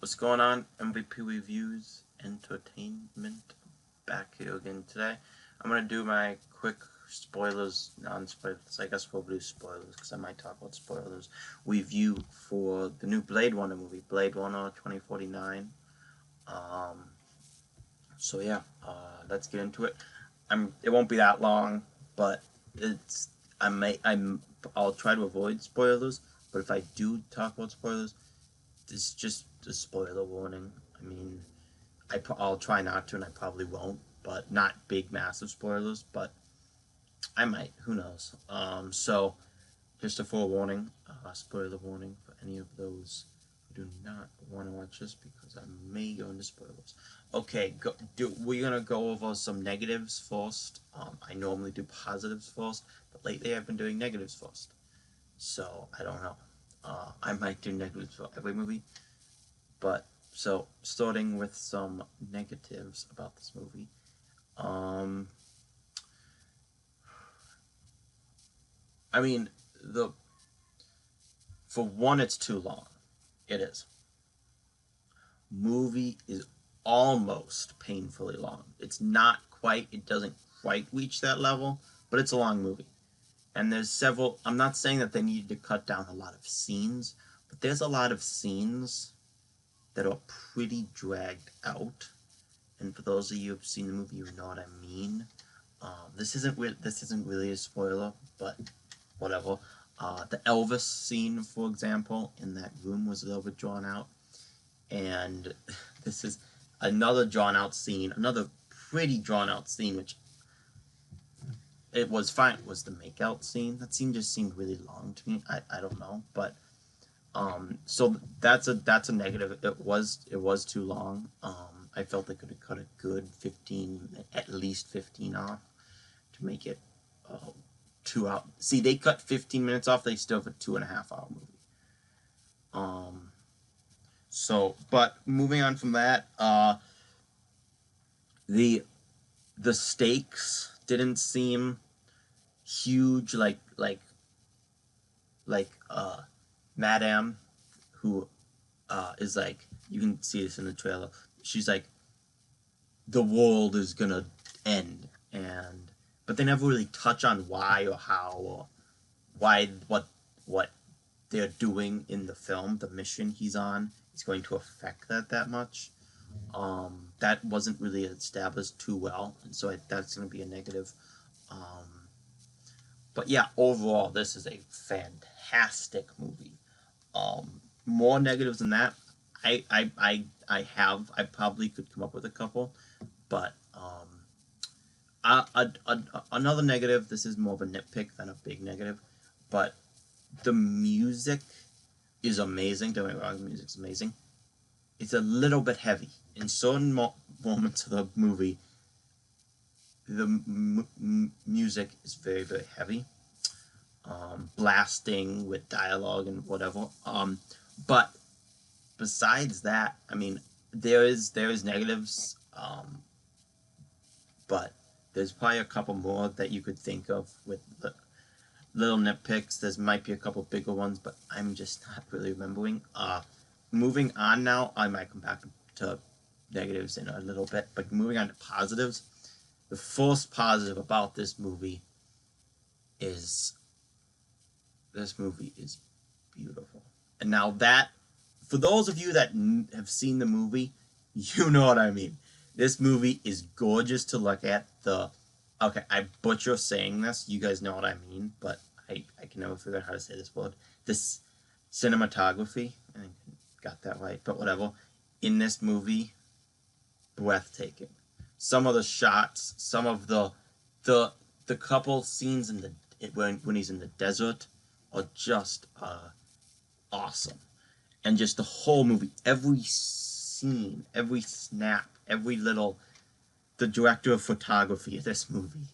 What's going on, MVP Reviews Entertainment? Back here again today. I'm gonna do my quick spoilers, non-spoilers. I guess we'll do spoilers because I might talk about spoilers. Review for the new Blade Runner movie, Blade Runner 2049. Um, so yeah, let's get into it. It won't be that long, but it's I'll try to avoid spoilers. But if I do talk about spoilers, it's just a spoiler warning. I mean, I'll try not to, and I probably won't, but not big, massive spoilers, but I might. Who knows? So, just a forewarning, spoiler warning for any of those who do not want to watch this because I may go into spoilers. Okay, we're going to go over some negatives first. I normally do positives first, but lately I've been doing negatives first. So, I don't know. I might do negatives for every movie. But so starting with some negatives about this movie. Um, I mean, the for one, it's too long. It is. Movie is almost painfully long. It's not quite. It doesn't quite reach that level, but it's a long movie. And there's several. I'm not saying that they needed to cut down a lot of scenes, but there's a lot of scenes that are pretty dragged out. And for those of you who've seen the movie, you know what I mean. This isn't really a spoiler, but whatever. The Elvis scene, for example, in that room was a little bit drawn out, and this is another drawn out scene, another pretty drawn out scene, which it was fine. Was the makeout scene? That scene just seemed really long to me. I don't know, but so that's a negative. It was too long. I felt they could have cut a good 15, at least 15 off to make it 2 hour. See, they cut 15 minutes off. They still have a 2.5 hour movie. Um, but moving on from that, the the stakes didn't seem huge. Like Madame, who is like, you can see this in the trailer. She's like, the world is gonna end, and but they never really touch on why or how or why what they're doing in the film. The mission he's on is going to affect that much. That wasn't really established too well, and so that's going to be a negative. Um, but yeah, overall, this is a fantastic movie. More negatives than that, I probably could come up with a couple, but another negative. This is more of a nitpick than a big negative, but the music is amazing. Don't get me wrong, the music's amazing. It's a little bit heavy in certain moments of the movie. The music is very, very heavy, blasting with dialogue and whatever. But besides that, I mean, there is negatives, but there's probably a couple more that you could think of with the little nitpicks. There's might be a couple bigger ones, but I'm just not really remembering. Moving on now, I might come back to negatives in a little bit, but moving on to positives. The first positive about is this movie is beautiful. And now that, for those of you that have seen the movie, you know what I mean. This movie is gorgeous to look at. Okay, I butcher saying this. You guys know what I mean, but I can never figure out how to say this word. This cinematography, I got that right, but whatever. In this movie, breathtaking. Some of the shots, some of the couple scenes in when he's in the desert are just awesome, and just the whole movie, every scene, every snap, every little. The director of photography of this movie,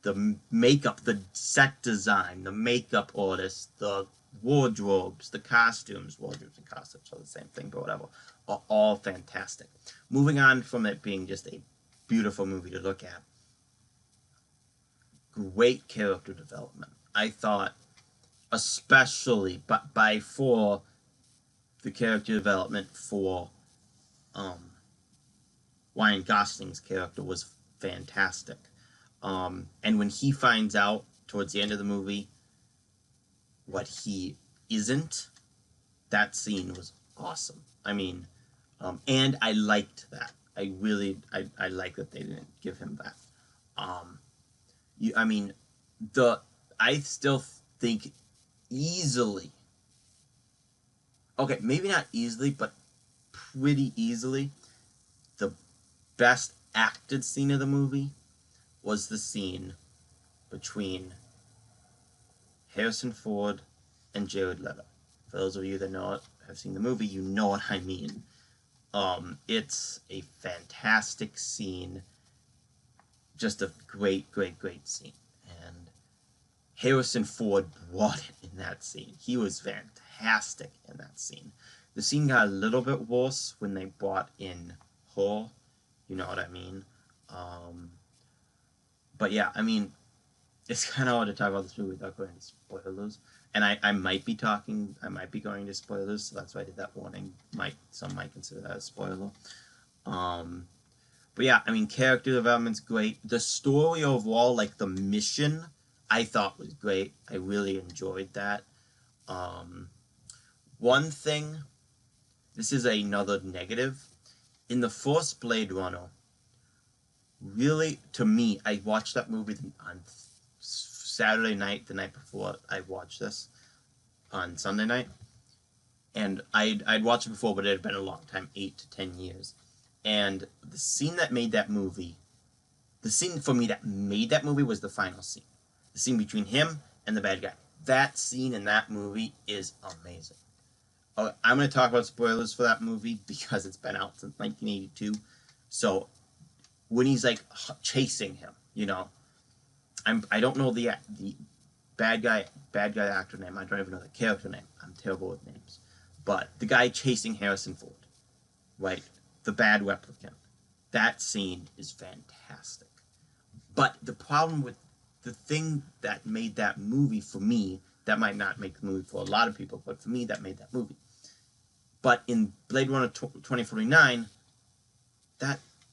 the makeup, the set design, the makeup artists, the wardrobes, the costumes, wardrobes and costumes are the same thing, but whatever, are all fantastic. Moving on from it being just a beautiful movie to look at, great character development. I thought, especially by for the character development for Ryan Gosling's character was fantastic. And when he finds out towards the end of the movie what he isn't, that scene was awesome. I mean, and I liked that. I like that they didn't give him that. I mean, I still think easily, okay, maybe not easily, but pretty easily, the best acted scene of the movie was the scene between Harrison Ford and Jared Leto. For those of you that know it, have seen the movie, you know what I mean. It's a fantastic scene, just a great scene, and Harrison Ford brought it in that scene. He was fantastic in that scene. The scene got a little bit worse when they brought in her, you know what I mean? But yeah, I mean, it's kind of hard to talk about this movie without going into spoilers. And I might be going into spoilers, so that's why I did that warning. Some might consider that a spoiler. But yeah, I mean, character development's great. The story overall, like the mission, I thought was great. I really enjoyed that. One thing, this is another negative. In the first Blade Runner, really, to me, I watched that movie on Saturday night, the night before I watched this, on Sunday night. And I'd watched it before, but it had been a long time, 8 to 10 years. And the scene that made that movie, the scene for me that made that movie was the final scene. The scene between him and the bad guy. That scene in that movie is amazing. I'm going to talk about spoilers for that movie because it's been out since 1982. So when he's like chasing him, you know, I don't know the bad guy actor name. I don't even know the character name. I'm terrible with names. But the guy chasing Harrison Ford, right? The bad replicant. That scene is fantastic. But the problem with the thing that made that movie for me, that might not make the movie for a lot of people, but for me, that made that movie. But in Blade Runner 2049,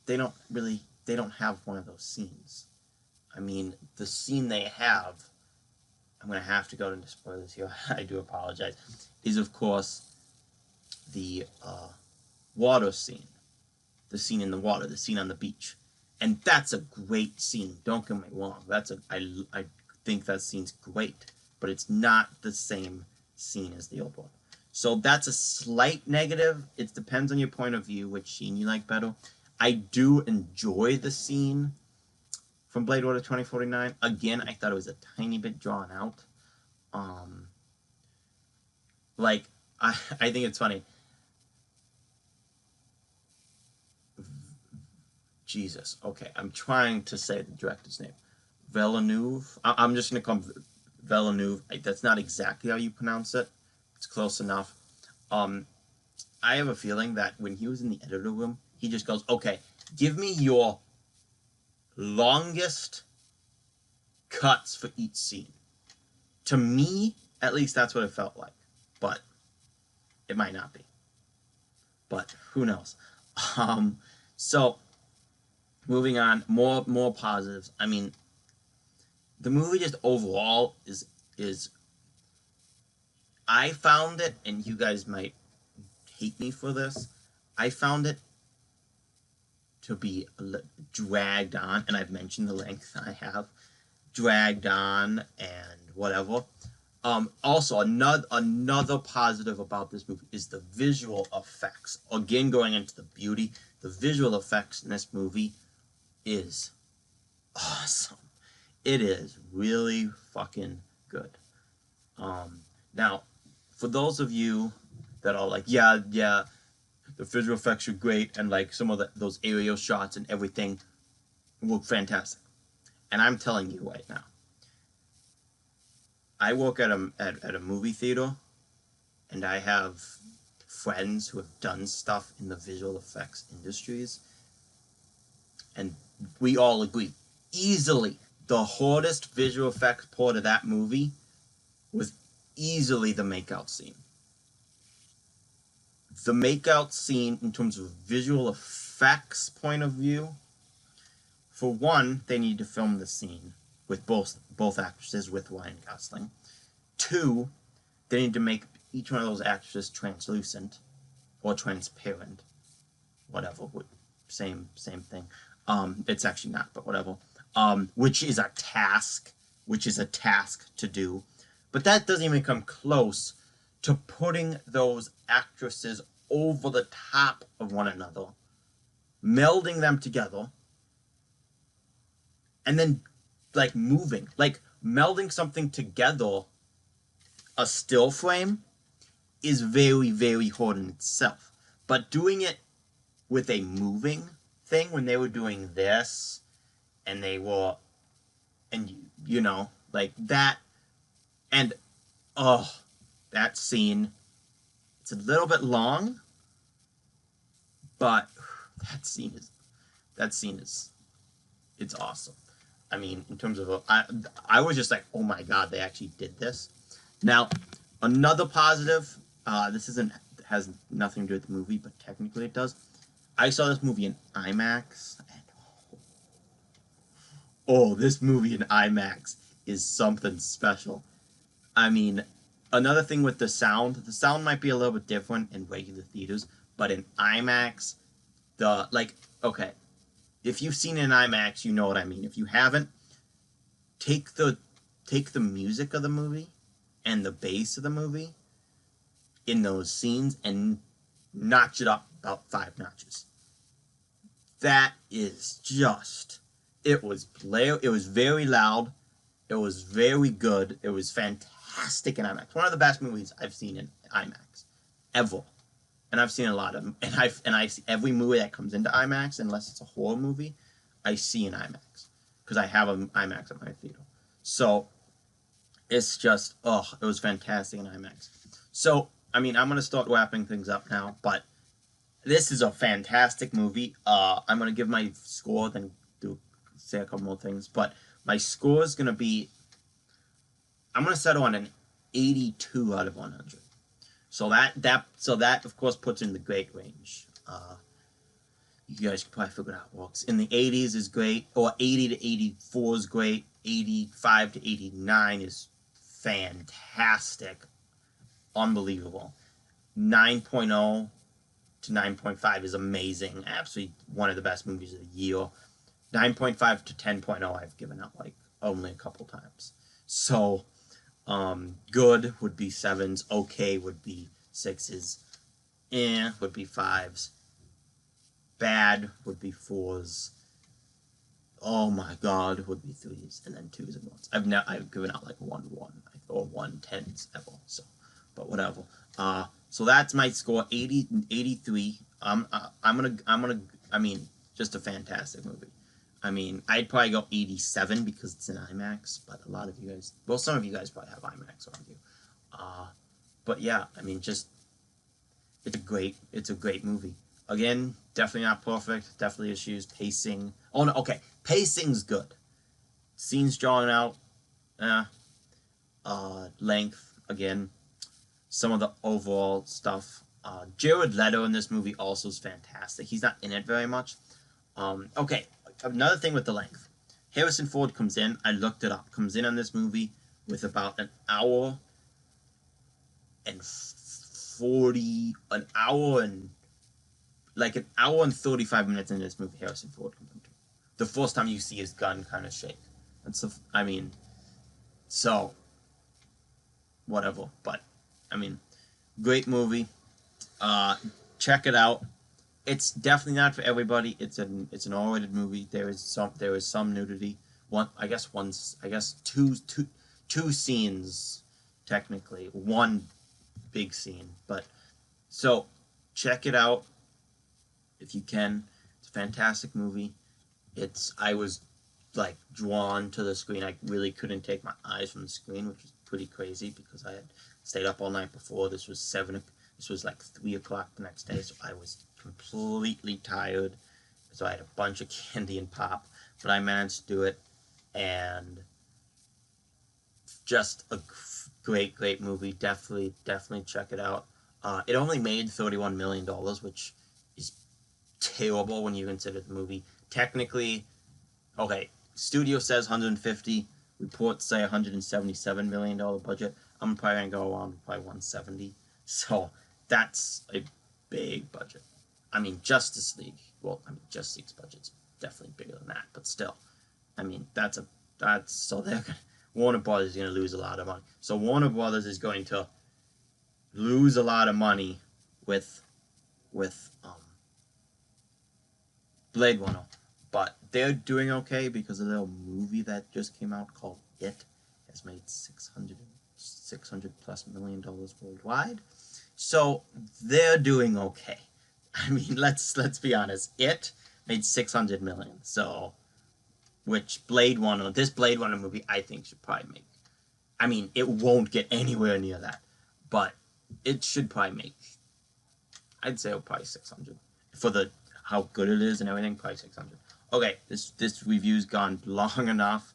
they don't have one of those scenes. I mean, the scene they have, I'm going to have to go into spoilers here, I do apologize, is of course the water scene. The scene in the water, the scene on the beach. And that's a great scene, don't get me wrong. I think that scene's great, but it's not the same scene as the old one. So that's a slight negative. It depends on your point of view, which scene you like better. I do enjoy the scene from Blade Runner 2049. Again, I thought it was a tiny bit drawn out. I think it's funny. Jesus. Okay, I'm trying to say the director's name. Villeneuve. I'm just going to call him Villeneuve. That's not exactly how you pronounce it. It's close enough. I have a feeling that when he was in the editor room, he just goes, okay, give me your longest cuts for each scene. To me, at least that's what it felt like. But it might not be. But who knows? So moving on, more positives. I mean, the movie just overall is I found it, and you guys might hate me for this, I found it to be dragged on, and I've mentioned the length I have, dragged on and whatever. Also, another positive about this movie is the visual effects. Again, going into the beauty, the visual effects in this movie is awesome. It is really fucking good. Now, for those of you that are like, yeah, the visual effects are great, and like some of those aerial shots and everything look fantastic. And I'm telling you right now, I work at a movie theater, and I have friends who have done stuff in the visual effects industries, and we all agree, easily, the hardest visual effects part of that movie was easily the makeout scene. the makeout scene in terms of visual effects point of view, for one, they need to film the scene with both actresses with Ryan Gosling. Two, they need to make each one of those actresses translucent or transparent, whatever. Same thing. It's actually not, but whatever. Which is a task. To do, but that doesn't even come close to putting those actresses over the top of one another, melding them together, and then like moving, like melding something together. A still frame is very, very hard in itself, but doing it with a moving thing, when they were doing this and they were, and you know, like that, and that scene, it's a little bit long, but that scene is it's awesome. I mean, in terms of I was just like, oh my god, they actually did this. Now, another positive, this has nothing to do with the movie, but technically it does. I saw this movie in IMAX, and this movie in IMAX is something special. I mean, another thing with the sound might be a little bit different in regular theaters, but in IMAX, okay, if you've seen it in IMAX, you know what I mean. If you haven't, take the music of the movie and the bass of the movie in those scenes and notch it up about 5 notches. That is just, it was very loud, it was very good, it was fantastic in IMAX. One of the best movies I've seen in IMAX ever. And I've seen a lot of them. And I see every movie that comes into IMAX, unless it's a horror movie, I see in IMAX. Because I have an IMAX at my theater. So, it's just, it was fantastic in IMAX. So, I mean, I'm going to start wrapping things up now, but this is a fantastic movie. I'm going to give my score, then say a couple more things. But my score is going to be, I'm going to settle on an 82 out of 100. So that of course puts in the great range. You guys can probably figure out how it works. In the 80s is great, or 80 to 84 is great. 85 to 89 is fantastic, unbelievable. 9.0 to 9.5 is amazing, absolutely one of the best movies of the year. 9.5 to 10.0 I've given out like only a couple times. So. Good would be 7s, okay would be 6s, would be 5s, bad would be 4s, oh my god would be 3s, and then 2s and 1s. I've given out like 1 or 1 10s ever, so, but whatever. So that's my score, 83. I mean, just a fantastic movie. I mean, I'd probably go 87 because it's in IMAX, but a lot of you guys, well, some of you guys probably have IMAX on you. But yeah, I mean, just, it's a great movie. Again, definitely not perfect, definitely issues, pacing. Oh no, okay, pacing's good. Scenes drawn out, length, again, some of the overall stuff. Jared Leto in this movie also is fantastic. He's not in it very much. Okay. Another thing with the length. Harrison Ford comes in, I looked it up, comes in on this movie with about an hour and 35 minutes in this movie, Harrison Ford comes into. The first time you see his gun kind of shake. I mean, so, whatever, but, I mean, great movie. Check it out. It's definitely not for everybody. It's an R-rated movie. There is some nudity. Two scenes technically. One big scene, but so check it out if you can. It's a fantastic movie. I was like drawn to the screen. I really couldn't take my eyes from the screen, which was pretty crazy because I had stayed up all night before. This was like 3 o'clock the next day, so I was completely tired. So I had a bunch of candy and pop, but I managed to do it, and just a great movie. Definitely check it out. It only made $31 million, which is terrible when you consider the movie. Technically, okay, studio says 150, reports say $177 million budget. I'm probably going to go around probably 170. So that's a big budget. I mean, Justice League, well, I mean, Justice League's budget's definitely bigger than that, but still. I mean, so they're gonna, Warner Brothers is going to lose a lot of money. So Warner Brothers is going to lose a lot of money with Blade Runner, but they're doing okay because of their movie that just came out called It. Has made $600 plus million worldwide, so they're doing okay. I mean, let's be honest. It made $600 million, so which this Blade Runner movie, I think should probably make. I mean, it won't get anywhere near that, but it should probably make. I'd say probably 600 for the how good it is and everything. Probably 600. Okay, this review's gone long enough.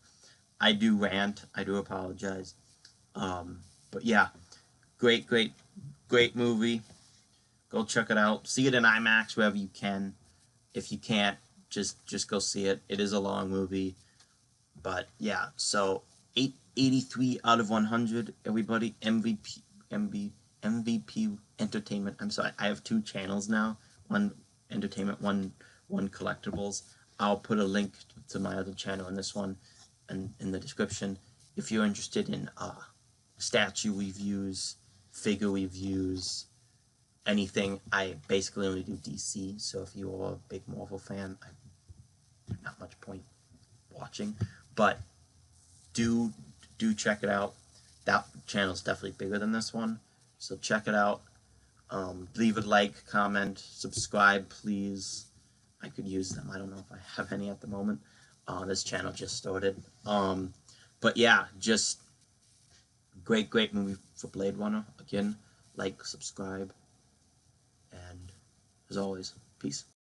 I do rant. I do apologize. But yeah, great movie. Go check it out. See it in IMAX wherever you can. If you can't, just go see it. It is a long movie, but yeah. So 83 out of 100. Everybody, MVP Entertainment. I'm sorry, I have 2 channels now. One entertainment, one collectibles. I'll put a link to my other channel in this one and in the description. If you're interested in statue reviews, figure reviews, anything, I basically only do DC. So if you are a big Marvel fan, not much point watching, but do check it out. That channel is definitely bigger than this one, so check it out. Leave a like, comment, subscribe, please. I could use them. I don't know if I have any at the moment. This channel just started. But yeah, just great movie for Blade Runner. Again, like, subscribe, and as always, peace.